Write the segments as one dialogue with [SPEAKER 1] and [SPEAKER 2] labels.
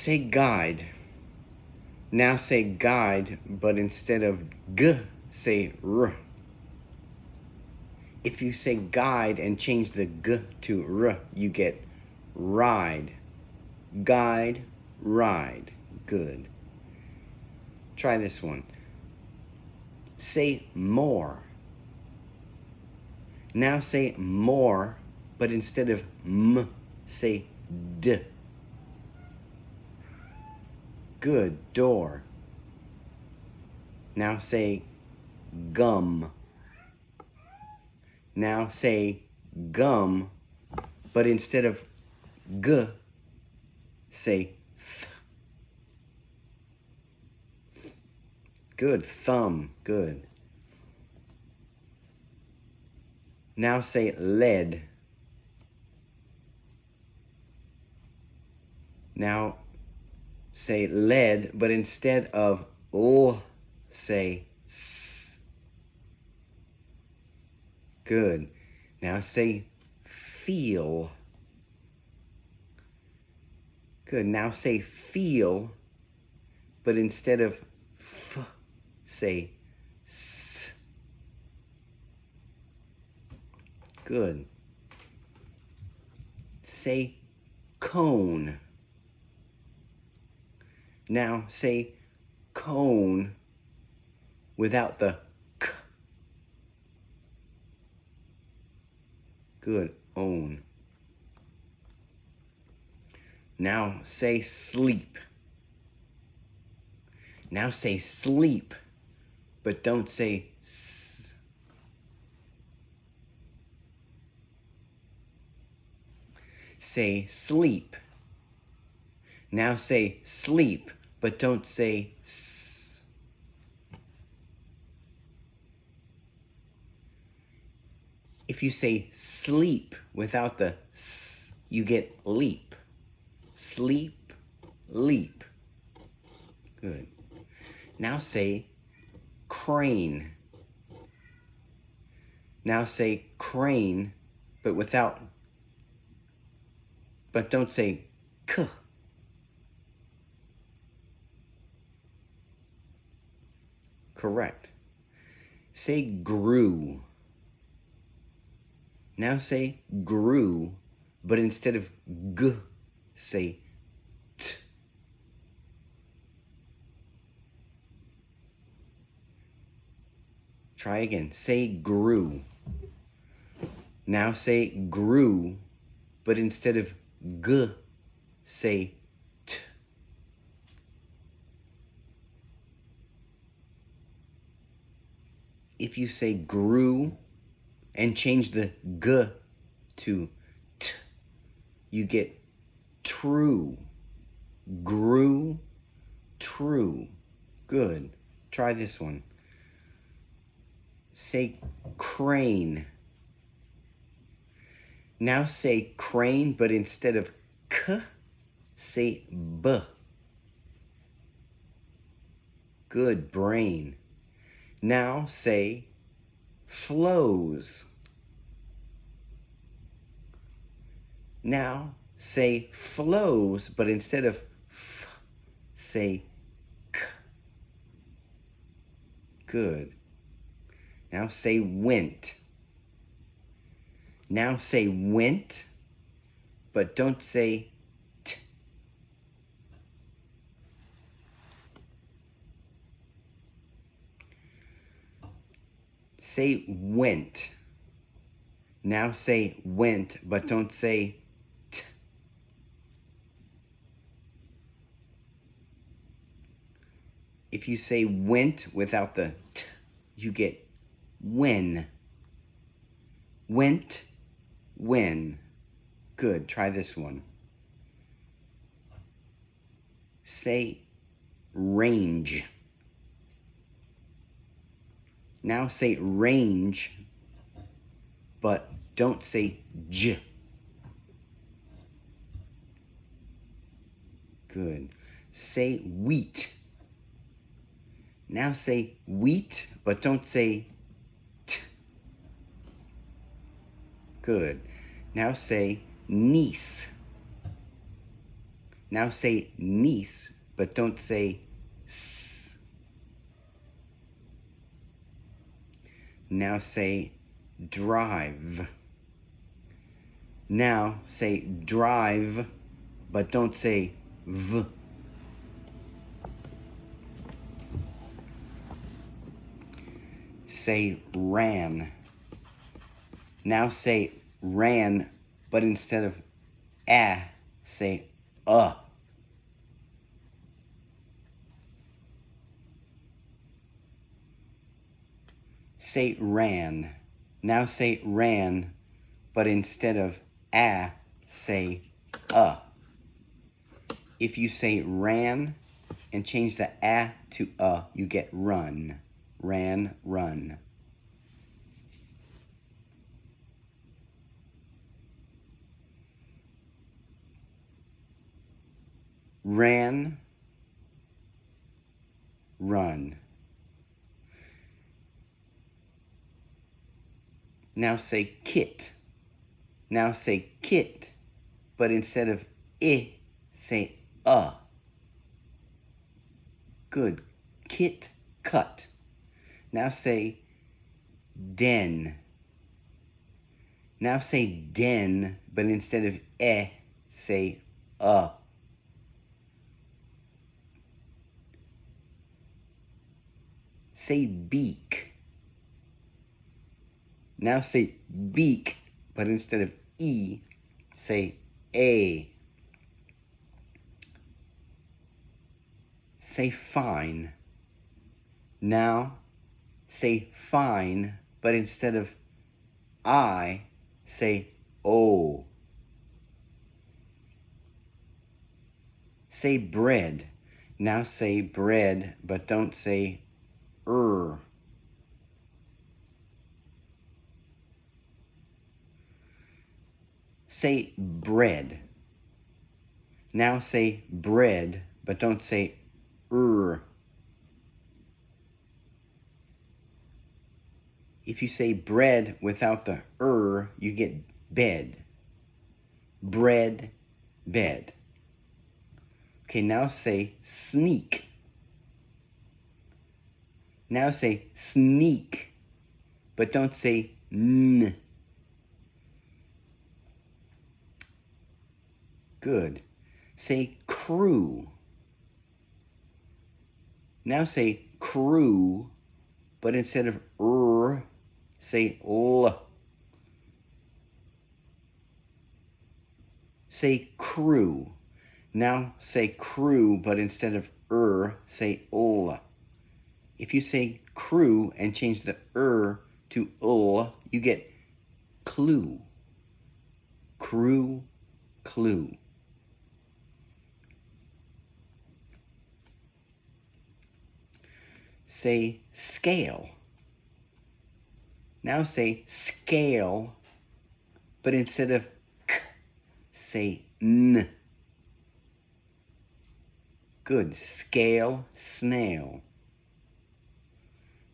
[SPEAKER 1] say guide. Now say guide, but instead of g, say r. If you say guide and change the g to r, you get ride. Guide, ride. Good. Try this one. Say more. Now say more, but instead of m, say d. Good. Door. Now say gum. Now say gum, but instead of g, say th. Good. Thumb. Good. Now say lead. Now say lead, but instead of l, say s. Good. Now say feel. Good. Now say feel, but instead of f, say s. Good. Say cone. Now say cone without the k. Good. Own. Now say sleep. Now say sleep, but don't say s. Say sleep. Now say sleep, but don't say s. If you say sleep without the s, you get leap. Sleep, leap. Good. Now say crane. Now say crane, but don't say k. Correct. Say grew. Now say grew, but instead of g, say t. Try again. Say grew. Now say grew, but instead of g, say t. If you say grew and change the g to t, you get true. Grew, true. Good. Try this one. Say crane. Now say crane, but instead of k, say b. Good. Brain. Now say flows. Now say flows, but instead of f, say k. Good. Now say went. Now say went, but don't say t. Say went. Now say went, but don't say t. If you say went without the t, you get when. Went, when. Good. Try this one. Say range. Now say range, but don't say j. Good. Say wheat. Now say wheat, but don't say t. Good. Now say niece. Now say niece, but don't say s. Now say drive. Now say drive, but don't say v. Say ran. Now say ran, but instead of say Say ran. Now say ran, but instead of say If you say ran and change the to you get run. Ran, run. Ran, run. Now say kit. Now say kit, but instead of say Good. Kit, cut. Now say den. Now say den, but instead of say Say beak. Now say beak, but instead of say a. Say fine. Now say fine, but instead of say o. Say bread. Now say bread, but don't say Say bread. Now say bread, but don't say If you say bread without the you get bed. Bread, bed. Okay, now say sneak. Now say sneak, but don't say n. Good. Say crew. Now say crew, but instead of say l. Say crew. Now say crew, but instead of say l. If you say crew and change the to l, you get clue. Crew, clue. Say scale. Now say scale, but instead of say n. Good. Scale, snail.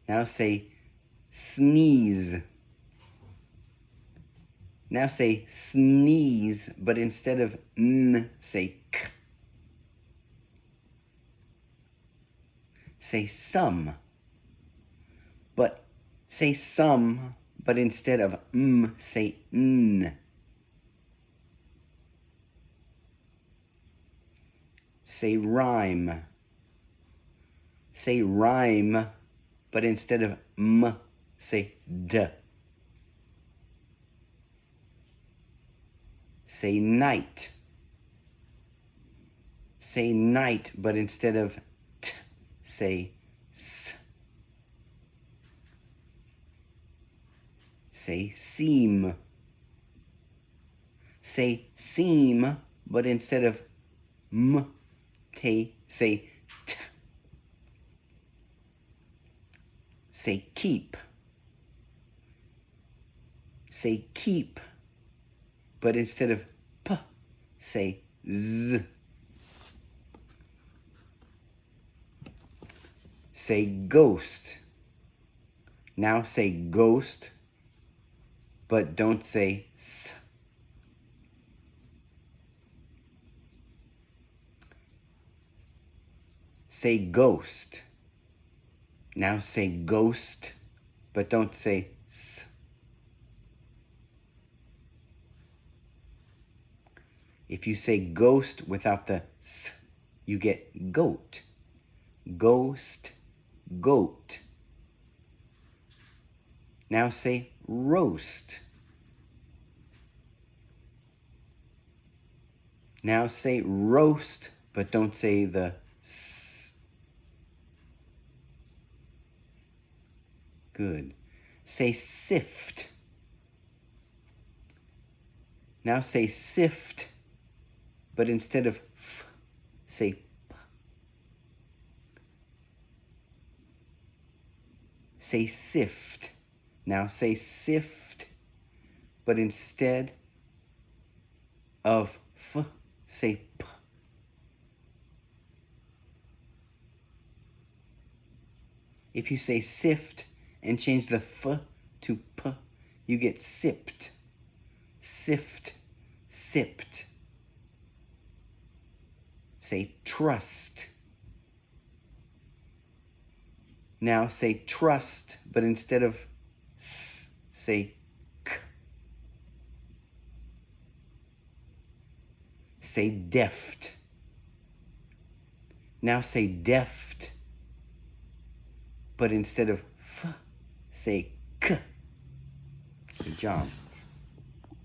[SPEAKER 1] Now say sneeze. Now say sneeze, but instead of n, say k. Say some. But say some, but instead of say n. Say rhyme. Say rhyme, but instead of say d. Say night. Say night, but instead of say s. Say seam. Say seam, but instead of say t. Say keep. Say keep, but instead of say z. Say ghost. Now say ghost, but don't say s. Say ghost. Now say ghost, but don't say s. If you say ghost without the s, you get goat. Ghost, goat. Now say roast. Now say roast, but don't say the s. Good. Say sift. Now say sift, but instead of f, say p. Say sift. Now say sift, but instead of f, say p. If you say sift and change the f to p, you get sipped. Sift, sipped. Say trust. Now say trust, but instead of s, say k. Say deft. Now say deft, but instead of f, say k. Good job.